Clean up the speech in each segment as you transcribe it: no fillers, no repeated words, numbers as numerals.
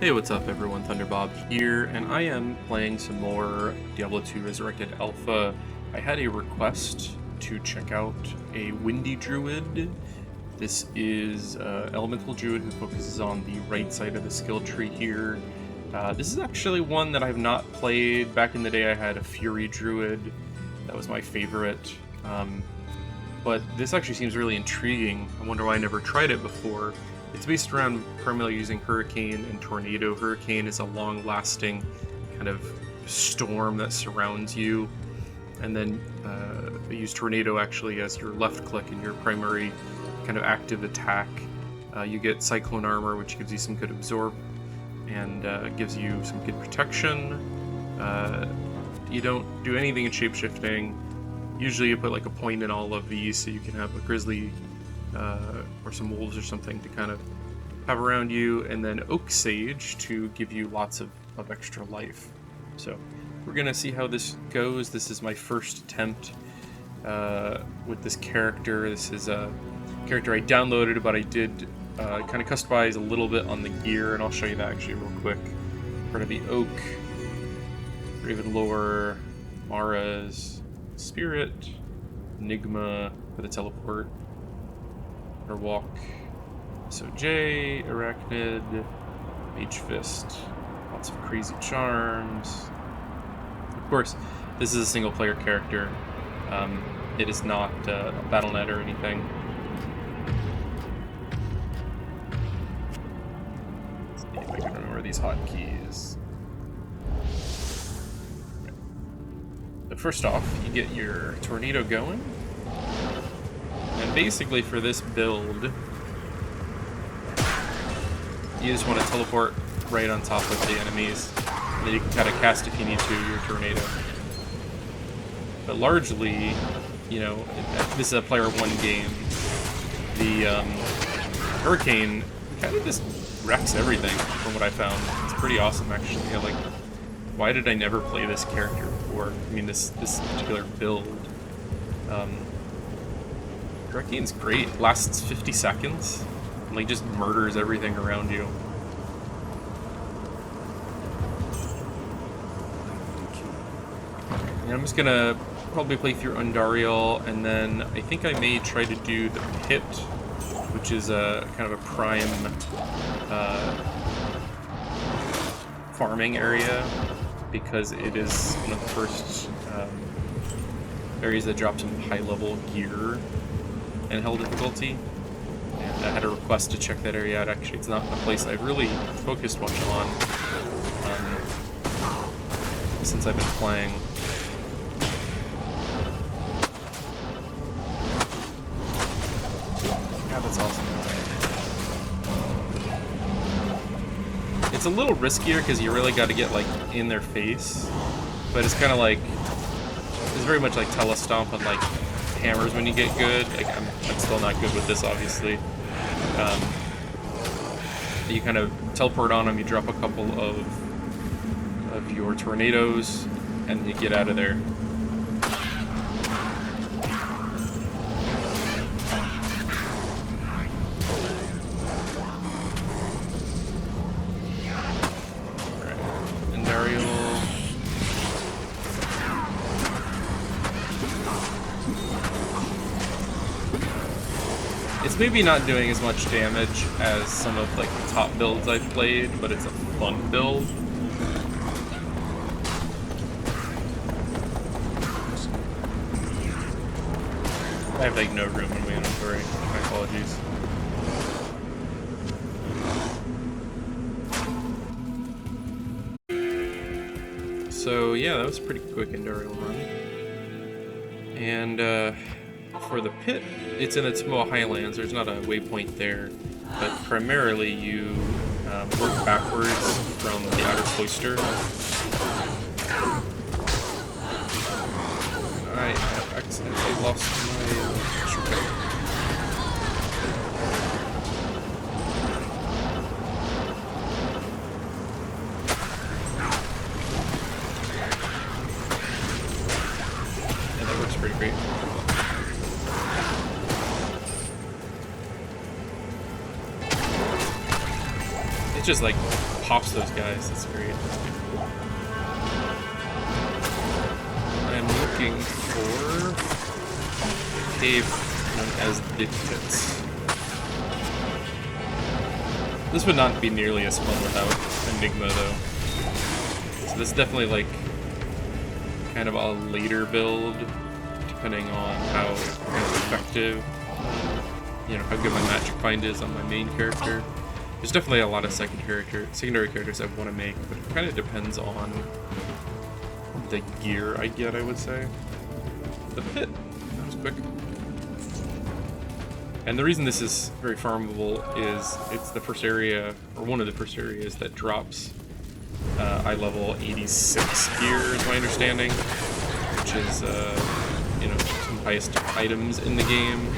Hey, what's up everyone, Thunderbob here, and I am playing some more Diablo 2 Resurrected Alpha. I had a request to check out a Windy Druid. This is Elemental Druid who focuses on the right side of the skill tree here. This is actually one that I've not played. Back in the day I had a Fury Druid, that was my favorite. But this actually seems really intriguing. I wonder why I never tried it before. It's based around primarily using Hurricane and Tornado. Hurricane is a long-lasting kind of storm that surrounds you, and then they use Tornado actually as your left click in your primary kind of active attack. You get Cyclone Armor, which gives you some good absorb, and gives you some good protection. You don't do anything in shapeshifting. Usually you put like a point in all of these so you can have a grizzly or some wolves or something to kind of have around you, and then Oak Sage to give you lots of extra life. So we're gonna see how this goes. This is my first attempt with this character. This is a character I downloaded, but I did kind of customize a little bit on the gear, and I'll show you that actually real quick. Part of the Oak, Ravenlore, Mara's Spirit, Enigma for the teleport, or walk, SOJ, Arachnid, Mage Fist, lots of crazy charms. Of course, this is a single player character. It is not a BattleNet or anything. Let's see if I can remember these hotkeys. But first off, you get your Tornado going. And basically for this build, you just want to teleport right on top of the enemies, and then you can kind of cast if you need to your Tornado. But largely, you know, this is a player one game. The Hurricane kind of just wrecks everything from what I found. It's pretty awesome actually. Like, why did I never play this character before? I mean, this particular build. Hurricane's great. Lasts 50 seconds. And, like, just murders everything around you. And I'm just gonna probably play through Andariel, and then I think I may try to do the pit, which is a kind of a prime farming area, because it is one of the first areas that drop some high-level gear and hell difficulty, and I had a request to check that area out. Actually, it's not a place I've really focused much on since I've been playing. Yeah, that's awesome. It's a little riskier because you really got to get like in their face, but it's kind of like, it's very much like telestomp and like hammers when you get good. Like I'm still not good with this, obviously. You kind of teleport on them, you drop a couple of your tornadoes, and you get out of there. Alright, Andariel. It's maybe not doing as much damage as some of like the top builds I've played, but it's a fun build. I have like no room in my inventory. My apologies. So yeah, that was a pretty quick Andariel run. And for the pit, it's in the Tomoa Highlands. There's not a waypoint there, but primarily you work backwards from the outer cloister. I have accidentally lost my shortcut. Yeah, that works pretty great. just like pops those guys. That's great. I'm looking for a cave known as the Pits. This would not be nearly as fun without Enigma, though. So this is definitely like kind of a later build, depending on how kind of effective, you know, how good my magic find is on my main character. There's definitely a lot of secondary characters I want to make, but it kind of depends on the gear I get, I would say. The pit. That was quick. And the reason this is very farmable is it's the first area, or one of the first areas that drops eye level 86 gear, is my understanding, which is, you know, some highest items in the game.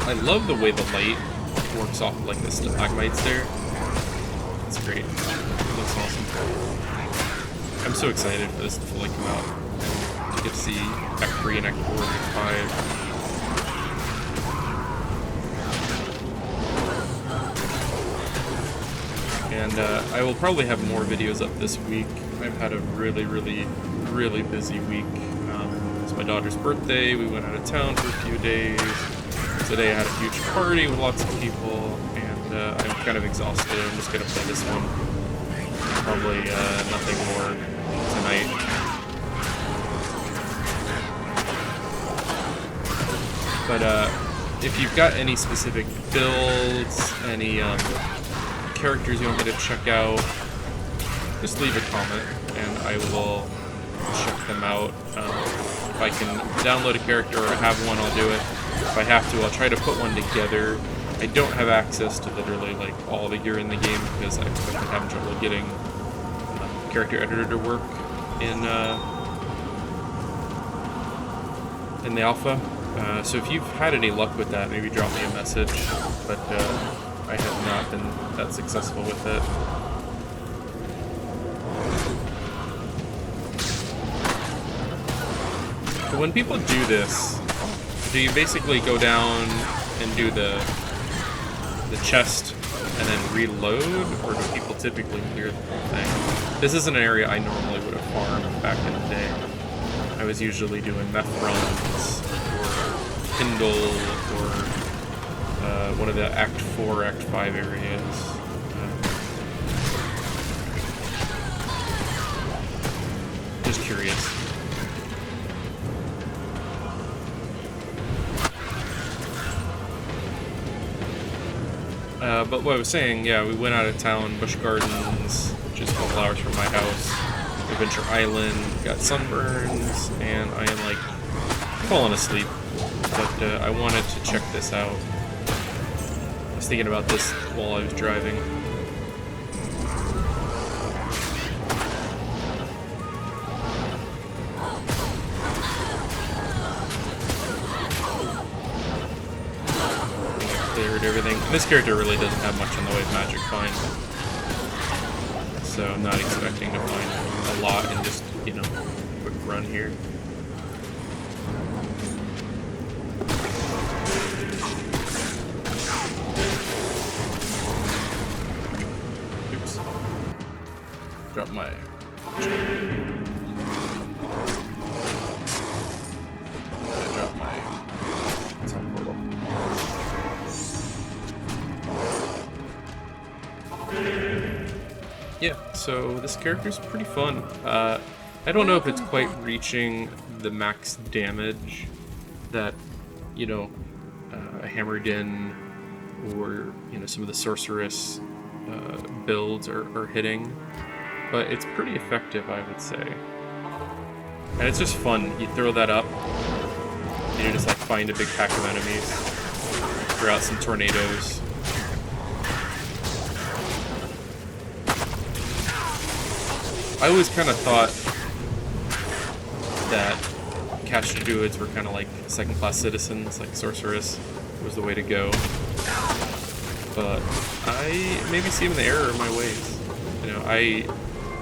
I love the way the light works off of, like, the stalagmites there. It's great. It looks awesome. I'm so excited for this to fully come out and to get to see Act 3 and Act 4 and Act 5. And I will probably have more videos up this week. I've had a really busy week. It's my daughter's birthday. We went out of town for a few days. Today I had a huge party with lots of people, and I'm kind of exhausted. I'm just going to play this one. Probably nothing more tonight. But if you've got any specific builds, any characters you want me to check out, just leave a comment and I will check them out. If I can download a character or have one, I'll do it. If I have to, I'll try to put one together. I don't have access to literally like all the gear in the game because I've been having trouble getting character editor to work in the alpha. So if you've had any luck with that, maybe drop me a message. But I have not been that successful with it. So when people do this, do you basically go down and do the chest and then reload, or do people typically clear the whole thing? This isn't an area I normally would have farmed back in the day. I was usually doing meth runs, or Kindle, or one of the Act 4, Act 5 areas. Just curious. But what I was saying, yeah, we went out of town, Busch Gardens, which is a couple hours from my house, Adventure Island, got sunburns, and I am like falling asleep. But I wanted to check this out. I was thinking about this while I was driving. Everything. This character really doesn't have much in the way of magic find, so I'm not expecting to find a lot in just, you know, a quick run here. Oops. Drop my... Yeah, so this character's pretty fun. I don't know if it's quite reaching the max damage that, you know, a Hammered In or, you know, some of the Sorceress builds are hitting, but it's pretty effective, I would say. And it's just fun. You throw that up, and you just like find a big pack of enemies, throw out some tornadoes. I always kind of thought that Caster Druids were kind of like second-class citizens, like Sorceress was the way to go. But I maybe see in the error of my ways. You know, I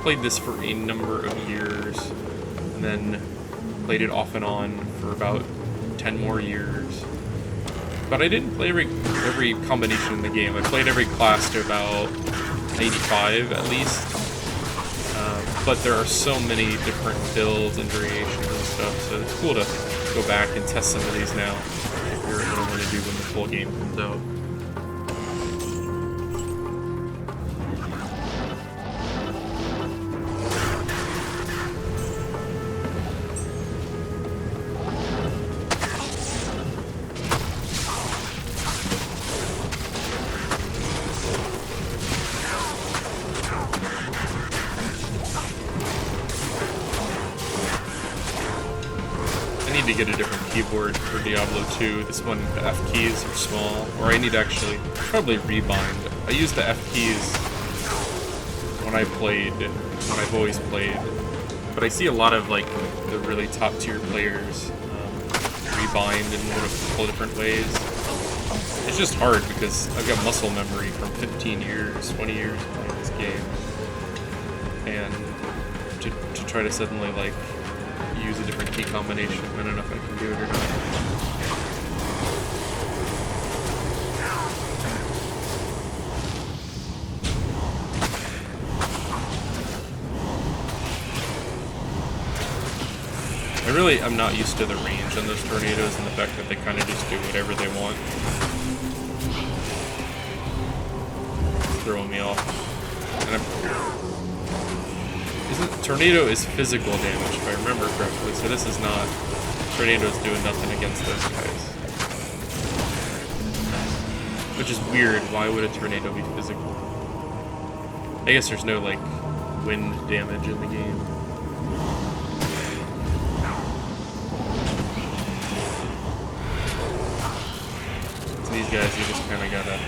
played this for a number of years, and then played it off and on for about 10 more years. but I didn't play every combination in the game. I played every class to about 85 at least. But there are so many different builds and variations and stuff, so it's cool to go back and test some of these now. If you're what I want to do when the full game comes out. I need to get a different keyboard for Diablo 2. This one, the F keys are small, or I need to actually probably rebind. I use the F keys when I've always played, but I see a lot of like the really top tier players rebind in one of a couple different ways. It's just hard because I've got muscle memory from 15 years, 20 years playing this game, and to try to suddenly like use a different key combination. I don't know if I can do it or not. I'm not used to the range on those tornadoes and the fact that they kind of just do whatever they want. It's throwing me off. And tornado is physical damage, if I remember correctly, so this is not... Tornado's doing nothing against those guys. Which is weird, why would a tornado be physical? I guess there's no, like, wind damage in the game. So these guys, you just kind of gotta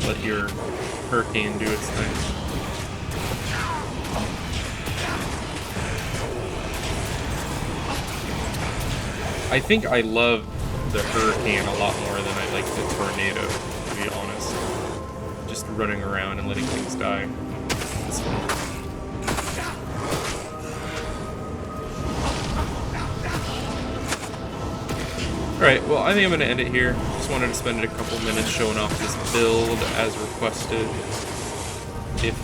let your hurricane do its thing. I think I love the hurricane a lot more than I like the tornado, to be honest. Just running around and letting things die. It's fun. Alright, well I think I'm going to end it here. Just wanted to spend a couple minutes showing off this build as requested. If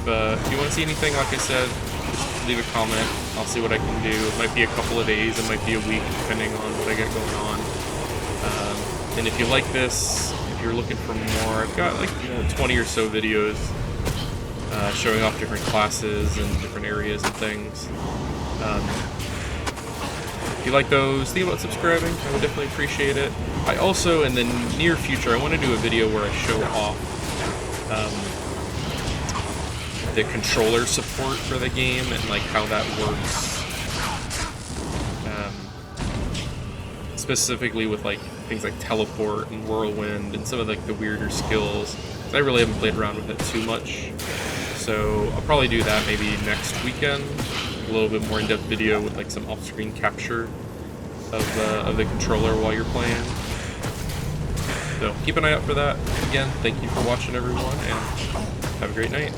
you want to see anything, like I said, just leave a comment. I'll see what I can do. It might be a couple of days, it might be a week, depending on what I get going on. And if you like this, if you're looking for more, I've got like 20 or so videos showing off different classes and different areas and things. If you like those, think about subscribing. I would definitely appreciate it. I also, in the near future, I want to do a video where I show off the controller support for the game and like how that works. Specifically with like things like teleport and whirlwind and some of like the weirder skills. I really haven't played around with it too much, so I'll probably do that maybe next weekend. A little bit more in-depth video with like some off-screen capture of the controller while you're playing. So keep an eye out for that. Again, thank you for watching everyone, and have a great night.